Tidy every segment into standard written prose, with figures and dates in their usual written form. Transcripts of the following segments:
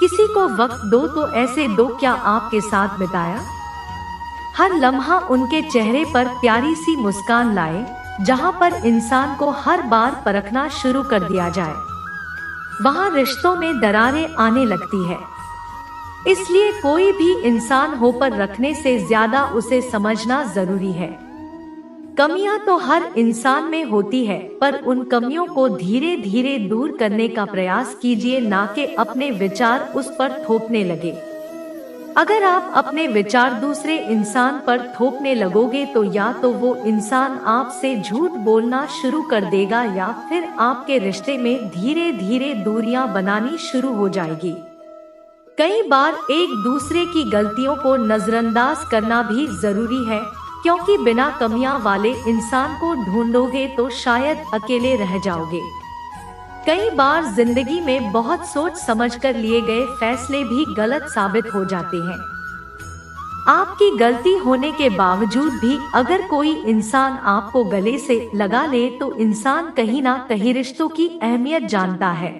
किसी को वक्त दो तो ऐसे दो क्या आपके साथ बिताया। हर लम्हा उनके चेहरे पर प्यारी सी मुस्कान लाए, जहां पर इंसान को हर बार परखना शुरू कर दिया जाए, वहां रिश्तों में दरारें आने लगती है। इसलिए कोई भी इंसान हो पर रखने से ज्यादा उसे समझना जरूरी है। कमियां तो हर इंसान में होती है, पर उन कमियों को धीरे धीरे दूर करने का प्रयास कीजिए, ना कि अपने विचार उस पर थोपने लगे। अगर आप अपने विचार दूसरे इंसान पर थोपने लगोगे तो या तो वो इंसान आपसे झूठ बोलना शुरू कर देगा या फिर आपके रिश्ते में धीरे धीरे दूरियां बनानी शुरू हो जाएगी। कई बार एक दूसरे की गलतियों को नजरअंदाज करना भी जरूरी है, क्योंकि बिना कमियां वाले इंसान को ढूंढोगे तो शायद अकेले रह जाओगे। कई बार जिंदगी में बहुत सोच समझकर लिए गए फैसले भी गलत साबित हो जाते हैं। आपकी गलती होने के बावजूद भी अगर कोई इंसान आपको गले से लगा ले तो इंसान कहीं ना कहीं रिश्तों की अहमियत जानता है।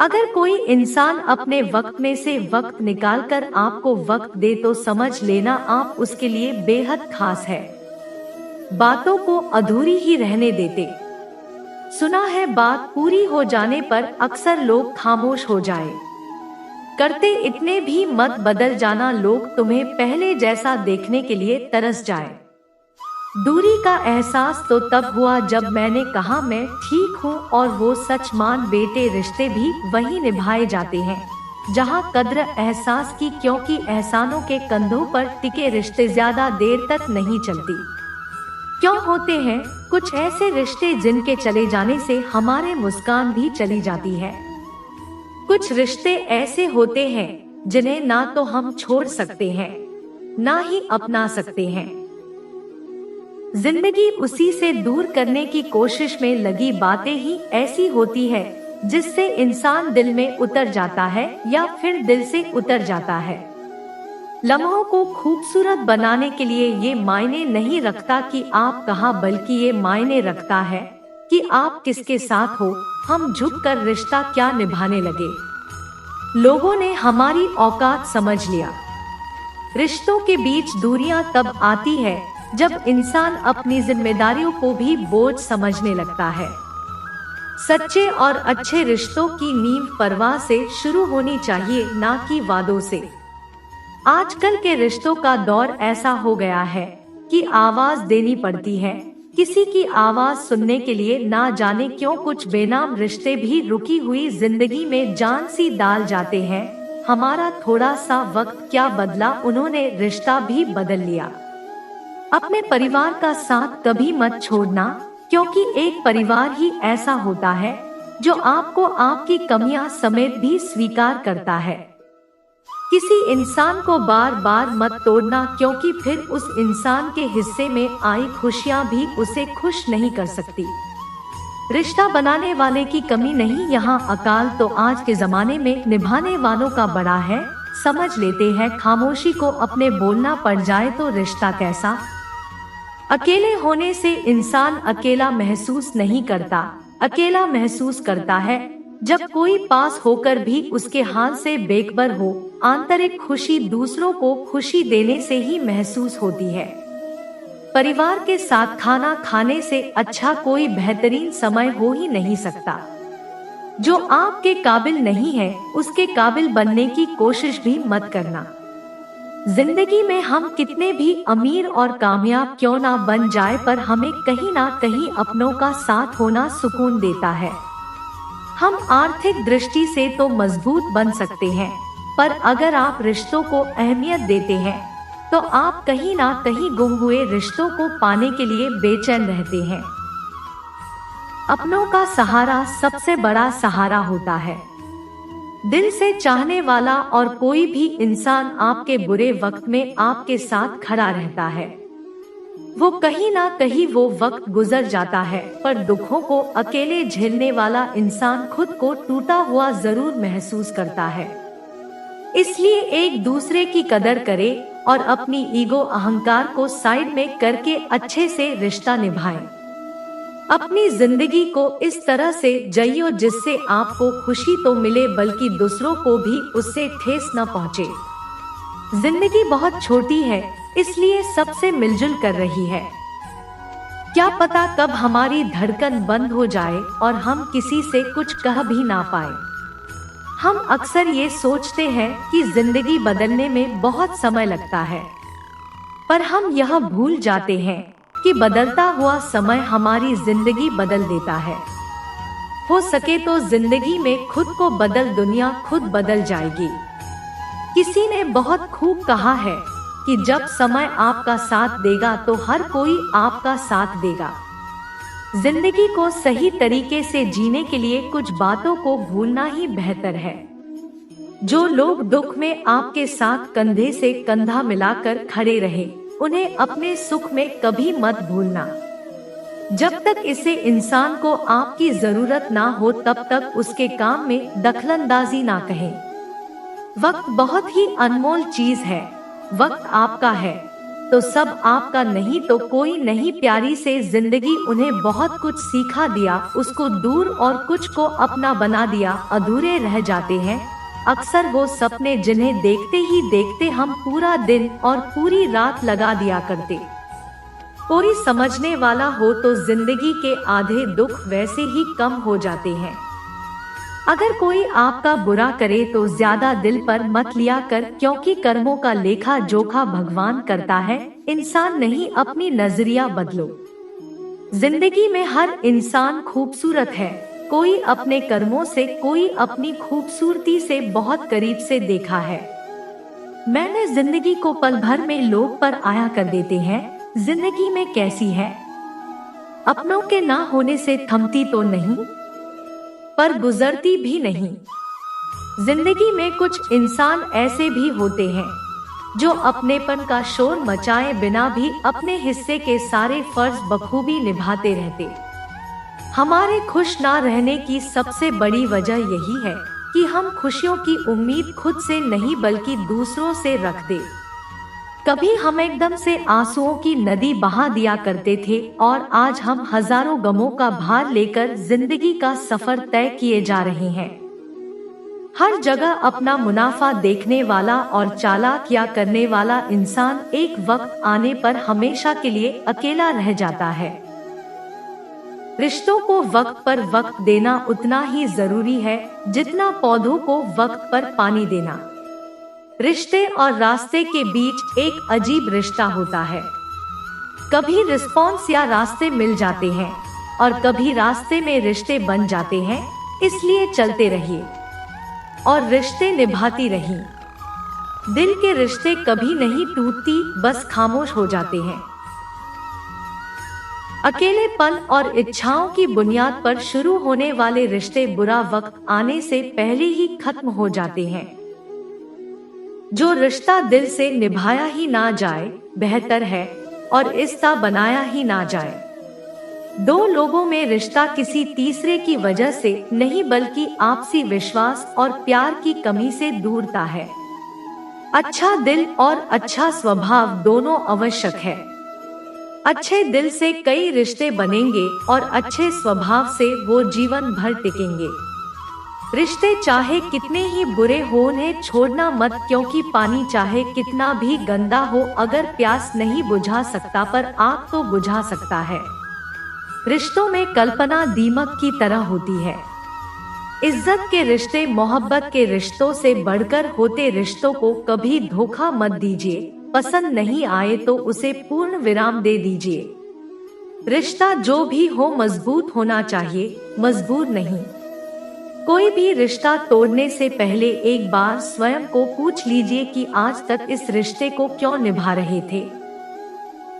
अगर कोई इंसान अपने वक्त में से वक्त निकालकर आपको वक्त दे तो समझ लेना आप उसके लिए बेहद खास है। बातों को अधूरी ही रहने देते। सुना है बात पूरी हो जाने पर अक्सर लोग खामोश हो जाए। करते इतने भी मत बदल जाना लोग तुम्हें पहले जैसा देखने के लिए तरस जाए। दूरी का एहसास तो तब हुआ जब मैंने कहा मैं ठीक हूँ और वो सच मान बेटे। रिश्ते भी वही निभाए जाते हैं जहाँ कद्र एहसास की, क्योंकि एहसानों के कंधों पर टिके रिश्ते ज्यादा देर तक नहीं चलती। क्यों होते हैं कुछ ऐसे रिश्ते जिनके चले जाने से हमारे मुस्कान भी चली जाती है। कुछ रिश्ते ऐसे होते हैं जिन्हें ना तो हम छोड़ सकते हैं ना ही अपना सकते हैं। जिंदगी उसी से दूर करने की कोशिश में लगी बातें ही ऐसी होती है जिससे इंसान दिल में उतर जाता है या फिर दिल से उतर जाता है। लम्हों को खूबसूरत बनाने के लिए ये मायने नहीं रखता कि आप कहाँ, बल्कि ये मायने रखता है कि आप किसके साथ हो। हम झुककर रिश्ता क्या निभाने लगे। लोगों ने हमारी औकात समझ लिया। रिश्तों के बीच दूरियां तब आती है जब इंसान अपनी जिम्मेदारियों को भी बोझ समझने लगता है। सच्चे और अच्छे रिश्तों की नींव परवाह से शुरू होनी चाहिए, ना कि वादों से। आजकल के रिश्तों का दौर ऐसा हो गया है कि आवाज देनी पड़ती है। किसी की आवाज सुनने के लिए ना जाने क्यों कुछ बेनाम रिश्ते भी रुकी हुई जिंदगी में जान सी डाल जाते हैं। हमारा थोड़ा सा वक्त क्या बदला, उन्होंने रिश्ता भी बदल लिया। अपने परिवार का साथ कभी मत छोड़ना, क्योंकि एक परिवार ही ऐसा होता है जो आपको आपकी कमियां समेत भी स्वीकार करता है। किसी इंसान को बार बार मत तोड़ना, क्योंकि फिर उस इंसान के हिस्से में आई खुशियां भी उसे खुश नहीं कर सकती। रिश्ता बनाने वाले की कमी नहीं, यहाँ अकाल तो आज के जमाने में निभाने वालों का बड़ा है। समझ लेते हैं खामोशी को अपने बोलना पड़ जाए तो रिश्ता कैसा। अकेले होने से इंसान अकेला महसूस नहीं करता, अकेला महसूस करता है जब कोई पास होकर भी उसके हाल से बेखबर हो। आंतरिक खुशी दूसरों को खुशी देने से ही महसूस होती है। परिवार के साथ खाना खाने से अच्छा कोई बेहतरीन समय हो ही नहीं सकता। जो आपके काबिल नहीं है उसके काबिल बनने की कोशिश भी मत करना। जिंदगी में हम कितने भी अमीर और कामयाब क्यों ना बन जाए, पर हमें कहीं ना कहीं अपनों का साथ होना सुकून देता है। हम आर्थिक दृष्टि से तो मजबूत बन सकते हैं, पर अगर आप रिश्तों को अहमियत देते हैं तो आप कहीं ना कहीं गुम हुए रिश्तों को पाने के लिए बेचैन रहते हैं। अपनों का सहारा सबसे बड़ा सहारा होता है। दिल से चाहने वाला और कोई भी इंसान आपके बुरे वक्त में आपके साथ खड़ा रहता है। वो कहीं ना कहीं वो वक्त गुजर जाता है, पर दुखों को अकेले झेलने वाला इंसान खुद को टूटा हुआ जरूर महसूस करता है। इसलिए एक दूसरे की कदर करे और अपनी ईगो अहंकार को साइड में करके अच्छे से रिश्ता निभाएं। अपनी जिंदगी को इस तरह से जियो जिससे आपको खुशी तो मिले बल्कि दूसरों को भी उससे ठेस न पहुंचे। जिंदगी बहुत छोटी है, इसलिए सबसे मिलजुल कर रही है। क्या पता कब हमारी धड़कन बंद हो जाए और हम किसी से कुछ कह भी ना पाए। हम अक्सर ये सोचते हैं कि जिंदगी बदलने में बहुत समय लगता है, पर हम यह भूल जाते हैं कि बदलता हुआ समय हमारी जिंदगी बदल देता है। हो सके तो जिंदगी में खुद को बदल, दुनिया खुद बदल जाएगी। किसी ने बहुत खूब कहा है कि जब समय आपका साथ देगा तो हर कोई आपका साथ देगा। जिंदगी को सही तरीके से जीने के लिए कुछ बातों को भूलना ही बेहतर है। जो लोग दुख में आपके साथ कंधे से कंधा मिलाकर खड़े रहे, उन्हें अपने सुख में कभी मत भूलना। जब तक इसे इंसान को आपकी जरूरत ना हो तब तक उसके काम में दखलंदाजी ना कहें। वक्त बहुत ही अनमोल चीज है। वक्त आपका है तो सब आपका, नहीं तो कोई नहीं। प्यारी से जिंदगी उन्हें बहुत कुछ सिखा दिया, उसको दूर और कुछ को अपना बना दिया। अधूरे रह जाते हैं अक्सर वो सपने जिन्हें देखते ही देखते हम पूरा दिन और पूरी रात लगा दिया करते। कोई समझने वाला हो तो जिंदगी के आधे दुख वैसे ही कम हो जाते हैं। अगर कोई आपका बुरा करे तो ज्यादा दिल पर मत लिया कर, क्योंकि कर्मों का लेखा जोखा भगवान करता है, इंसान नहीं। अपनी नजरिया बदलो। जिंदगी में हर इंसान खूबसूरत है। कोई अपने कर्मों से, कोई अपनी खूबसूरती से बहुत करीब से देखा है। मैंने जिंदगी को पल भर में लोग पर आया कर देते हैं। जिंदगी में कैसी है, अपनों के ना होने से थमती तो नहीं, पर गुजरती भी नहीं। जिंदगी में कुछ इंसान ऐसे भी होते हैं जो अपनेपन का शोर मचाए बिना भी अपने हिस्से के सारे फर्ज बखूबी निभाते रहते। हमारे खुश ना रहने की सबसे बड़ी वजह यही है कि हम खुशियों की उम्मीद खुद से नहीं बल्कि दूसरों से रख दे। कभी हम एकदम से आंसुओं की नदी बहा दिया करते थे और आज हम हजारों गमों का भार लेकर जिंदगी का सफर तय किए जा रहे हैं। हर जगह अपना मुनाफा देखने वाला और चालाकियां करने वाला इंसान एक वक्त आने पर हमेशा के लिए अकेला रह जाता है। रिश्तों को वक्त पर वक्त देना उतना ही जरूरी है जितना पौधों को वक्त पर पानी देना। रिश्ते और रास्ते के बीच एक अजीब रिश्ता होता है। कभी रिस्पॉन्स या रास्ते मिल जाते हैं और कभी रास्ते में रिश्ते बन जाते हैं। इसलिए चलते रहिए और रिश्ते निभाती रहिए। दिल के रिश्ते कभी नहीं टूटती, बस खामोश हो जाते हैं। अकेलेपन और इच्छाओं की बुनियाद पर शुरू होने वाले रिश्ते बुरा वक्त आने से पहले ही खत्म हो जाते हैं। जो रिश्ता दिल से निभाया ही ना जाए बेहतर है, और रिश्ता बनाया ही ना जाए। दो लोगों में रिश्ता किसी तीसरे की वजह से नहीं बल्कि आपसी विश्वास और प्यार की कमी से दूरता है। अच्छा दिल और अच्छा स्वभाव दोनों आवश्यक है। अच्छे दिल से कई रिश्ते बनेंगे और अच्छे स्वभाव से वो जीवन भर टिकेंगे। रिश्ते चाहे कितने ही बुरे हो उन्हें छोड़ना मत, क्योंकि पानी चाहे कितना भी गंदा हो अगर प्यास नहीं बुझा सकता पर आग तो बुझा सकता है। रिश्तों में कल्पना दीमक की तरह होती है। इज्जत के रिश्ते मोहब्बत के रिश्तों से बढ़कर होते। रिश्तों को कभी धोखा मत दीजिए। पसंद नहीं आए तो उसे पूर्ण विराम दे दीजिए। रिश्ता जो भी हो मजबूत होना चाहिए, मजबूर नहीं। कोई भी रिश्ता तोड़ने से पहले एक बार स्वयं को पूछ लीजिए कि आज तक इस रिश्ते को क्यों निभा रहे थे।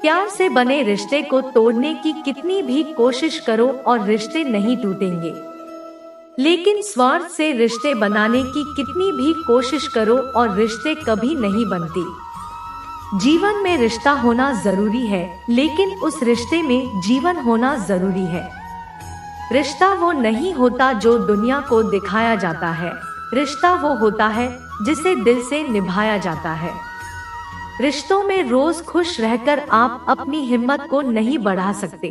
प्यार से बने रिश्ते को तोड़ने की कितनी भी कोशिश करो और रिश्ते नहीं टूटेंगे, लेकिन स्वार्थ से रिश्ते बनाने की कितनी भी कोशिश करो और रिश्ते कभी नहीं बनते। जीवन में रिश्ता होना जरूरी है, लेकिन उस रिश्ते में जीवन होना जरूरी है। रिश्ता वो नहीं होता जो दुनिया को दिखाया जाता है। रिश्ता वो होता है जिसे दिल से निभाया जाता है। रिश्तों में रोज खुश रहकर आप अपनी हिम्मत को नहीं बढ़ा सकते।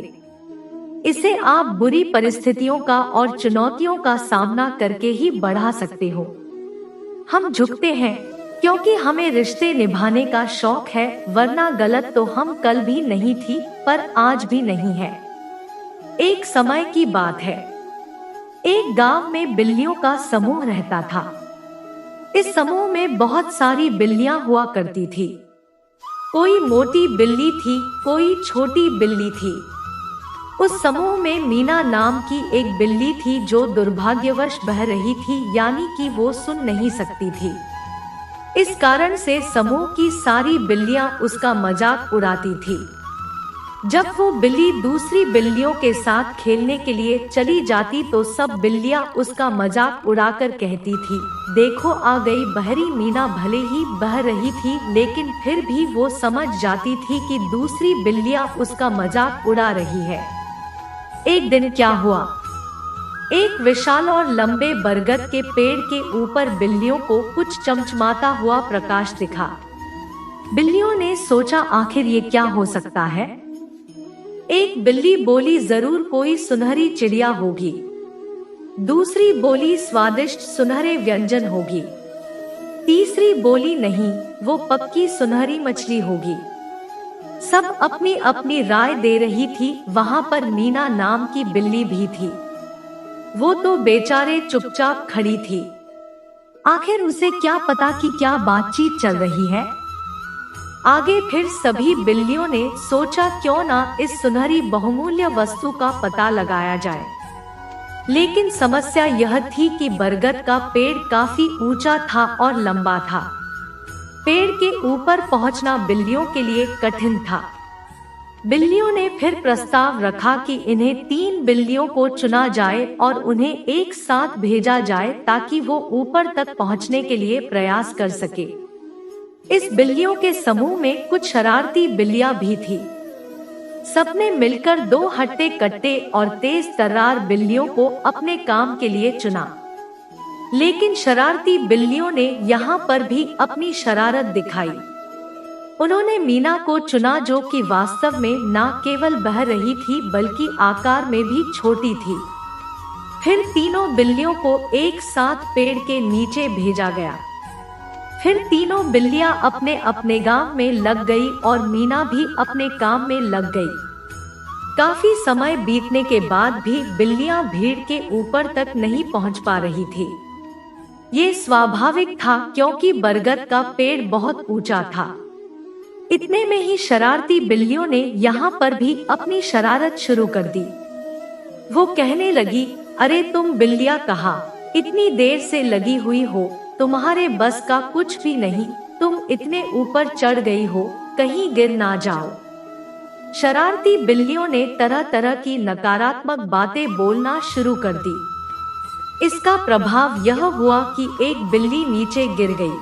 इसे आप बुरी परिस्थितियों का और चुनौतियों का सामना करके ही बढ़ा सकते हो। हम झुकते हैं क्योंकि हमें रिश्ते निभाने का शौक है, वरना गलत तो हम कल भी नहीं थी, पर आज भी नहीं है। एक समय की बात है, एक गांव में बिल्लियों का समूह रहता था। इस समूह में बहुत सारी बिल्लियां हुआ करती थी। कोई मोटी बिल्ली थी, कोई छोटी बिल्ली थी। उस समूह में मीना नाम की एक बिल्ली थी जो दुर्भाग्यवश बह रही थी, यानी कि वो सुन नहीं सकती थी। इस कारण से समूह की सारी बिल्लियां उसका मजाक उड़ाती थी। जब वो बिल्ली दूसरी बिल्लियों के साथ खेलने के लिए चली जाती तो सब बिल्लियां उसका मजाक उड़ाकर कहती थी, देखो आ गई बहरी मीना। भले ही बह रही थी, लेकिन फिर भी वो समझ जाती थी कि दूसरी बिल्लियां उसका मजाक उड़ा रही है। एक दिन क्या हुआ, एक विशाल और लंबे बरगद के पेड़ के ऊपर बिल्लियों को कुछ चमचमाता हुआ प्रकाश दिखा। बिल्लियों ने सोचा, आखिर ये क्या हो सकता है। एक बिल्ली बोली, जरूर कोई सुनहरी चिड़िया होगी। दूसरी बोली, स्वादिष्ट सुनहरे व्यंजन होगी। तीसरी बोली, नहीं, वो पक्की सुनहरी मछली होगी। सब अपनी अपनी राय दे रही थी। वहां पर मीना नाम की बिल्ली भी थी। वो तो बेचारे चुपचाप खड़ी थी। आखिर उसे क्या पता कि क्या बातचीत चल रही है। आगे फिर सभी बिल्लियों ने सोचा, क्यों ना इस सुनहरी बहुमूल्य वस्तु का पता लगाया जाए। लेकिन समस्या यह थी कि बरगद का पेड़ काफी ऊंचा था और लंबा था। पेड़ के ऊपर पहुंचना बिल्लियों के लिए कठिन था। बिल्लियों ने फिर प्रस्ताव रखा कि इन्हें 3 बिल्लियों को चुना जाए और उन्हें एक साथ भेजा जाए ताकि वो ऊपर तक पहुंचने के लिए प्रयास कर सके। इस बिल्लियों के समूह में कुछ शरारती बिल्लियां भी थी। सबने मिलकर 2 हट्टे कट्टे और तेज तर्रार बिल्लियों को अपने काम के लिए चुना। लेकिन शरारती बिल्लियों ने यहाँ पर भी अपनी शरारत दिखाई। उन्होंने मीना को चुना, जो कि वास्तव में न केवल बह रही थी बल्कि आकार में भी छोटी थी। फिर तीनों बिल्लियों को एक साथ पेड़ के नीचे भेजा गया। फिर तीनों बिल्लियां अपने अपने काम में लग गई और मीना भी अपने काम में लग गई। काफी समय बीतने के बाद भी बिल्लियां भीड़ के ऊपर तक नहीं पहुंच पा रही थी। ये स्वाभाविक था क्योंकि बरगद का पेड़ बहुत ऊंचा था। इतने में ही शरारती बिल्लियों ने यहाँ पर भी अपनी शरारत शुरू कर दी। वो कहने लगी, अरे तुम बिल्लियां कहाँ, इतनी देर से लगी हुई हो, तुम्हारे बस का कुछ भी नहीं। तुम इतने ऊपर चढ़ गई हो, कहीं गिर ना जाओ। शरारती बिल्लियों ने तरह तरह की नकारात्मक बातें बोलना शुरू कर दी। इसका प्रभाव यह हुआ कि एक बिल्ली नीचे गिर गई।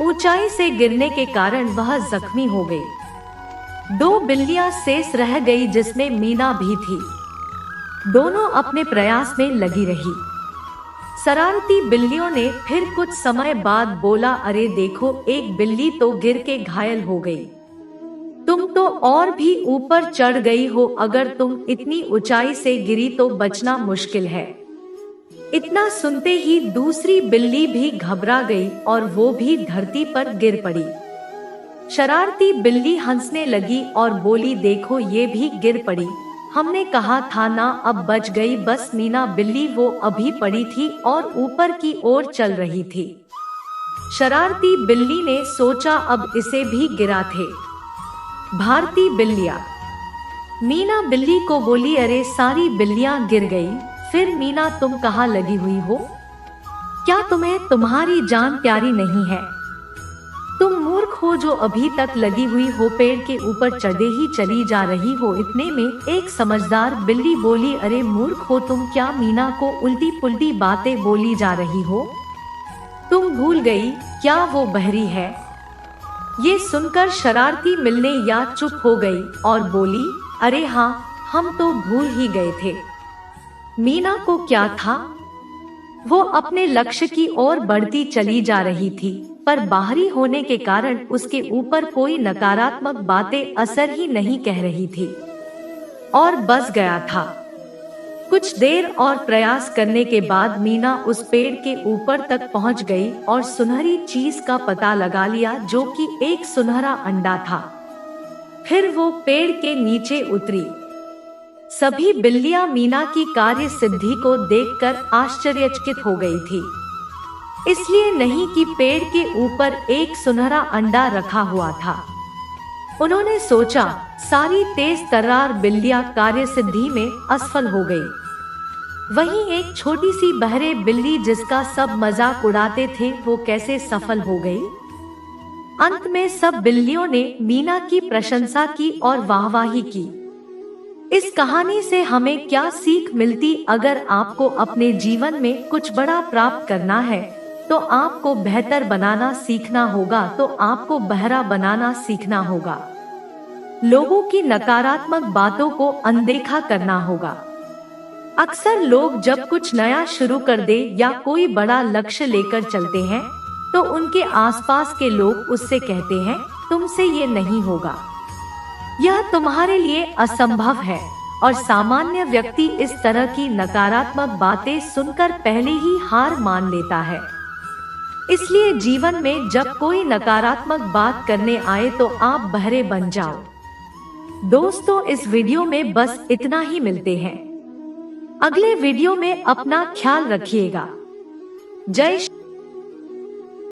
ऊंचाई से गिरने के कारण वह जख्मी हो गई। 2 बिल्लियां शेष रह गई, जिसमें मीना भी थी। दोनों अपने प्रयास में लगी रही। शरारती बिल्लियों ने फिर कुछ समय बाद बोला, अरे देखो, एक बिल्ली तो गिर के घायल हो गई। तुम तो और भी ऊपर चढ़ गई हो। अगर तुम इतनी ऊंचाई से गिरी तो बचना मुश्किल है। इतना सुनते ही दूसरी बिल्ली भी घबरा गई और वो भी धरती पर गिर पड़ी। शरारती बिल्ली हंसने लगी और बोली, देखो ये भी गिर पड़ी। हमने कहा था ना, अब बच गई। बस मीना बिल्ली वो अभी पड़ी थी और ऊपर की ओर चल रही थी। शरारती बिल्ली ने सोचा, अब इसे भी गिरा थे। भारती बिल्लियां मीना बिल्ली को बोली, अरे सारी बिल्लियां गिर गई, फिर मीना तुम कहाँ लगी हुई हो? क्या तुम्हें तुम्हारी जान प्यारी नहीं है? तुम मूर्ख हो जो अभी तक लगी हुई हो, पेड़ के ऊपर चढ़े ही चली जा रही हो। इतने में एक समझदार बिल्ली बोली, अरे मूर्ख हो तुम, क्या मीना को उल्टी पुल्टी बातें बोली जा रही हो? तुम भूल गई क्या वो बहरी है? ये सुनकर शरारती मिलने या चुप हो गई और बोली, अरे हाँ, हम तो भूल ही गए थे। मीना को क्या था, वो अपने लक्ष्य की ओर बढ़ती चली जा रही थी, पर बाहरी होने के कारण उसके ऊपर कोई नकारात्मक बातें असर ही नहीं कर रही थी। और बस गया था। कुछ देर और प्रयास करने के बाद मीना उस पेड़ के ऊपर तक पहुंच गई और सुनहरी चीज का पता लगा लिया, जो कि एक सुनहरा अंडा था। फिर वो पेड़ के नीचे उतरी। सभी बिल्लियां मीना की कार्य सिद्धि को देखकर आश्चर्यचकित हो गई थी, इसलिए नहीं कि पेड़ के ऊपर एक सुनहरा अंडा रखा हुआ था। उन्होंने सोचा सारी तेज तर्रार बिल्लियां कार्य सिद्धि में असफल हो गई। वहीं एक छोटी सी बहरे बिल्ली जिसका सब मजाक उड़ाते थे, वो कैसे सफल हो गई। अंत में सब बिल्लियों ने मीना की प्रशंसा की और वाहवाही की। इस कहानी से हमें क्या सीख मिलती? अगर आपको अपने जीवन में कुछ बड़ा प्राप्त करना है तो आपको बेहतर बनाना सीखना होगा, तो आपको बहरा बनाना सीखना होगा। लोगों की नकारात्मक बातों को अनदेखा करना होगा। अक्सर लोग जब कुछ नया शुरू कर दे या कोई बड़ा लक्ष्य लेकर चलते हैं तो उनके आसपास के लोग उससे कहते हैं, तुमसे ये नहीं होगा, यह तुम्हारे लिए असंभव है। और सामान्य व्यक्ति इस तरह की नकारात्मक बातें सुनकर पहले ही हार मान लेता है। इसलिए जीवन में जब कोई नकारात्मक बात करने आए तो आप बहरे बन जाओ। दोस्तों, इस वीडियो में बस इतना ही। मिलते हैं अगले वीडियो में। अपना ख्याल रखिएगा। जय श्री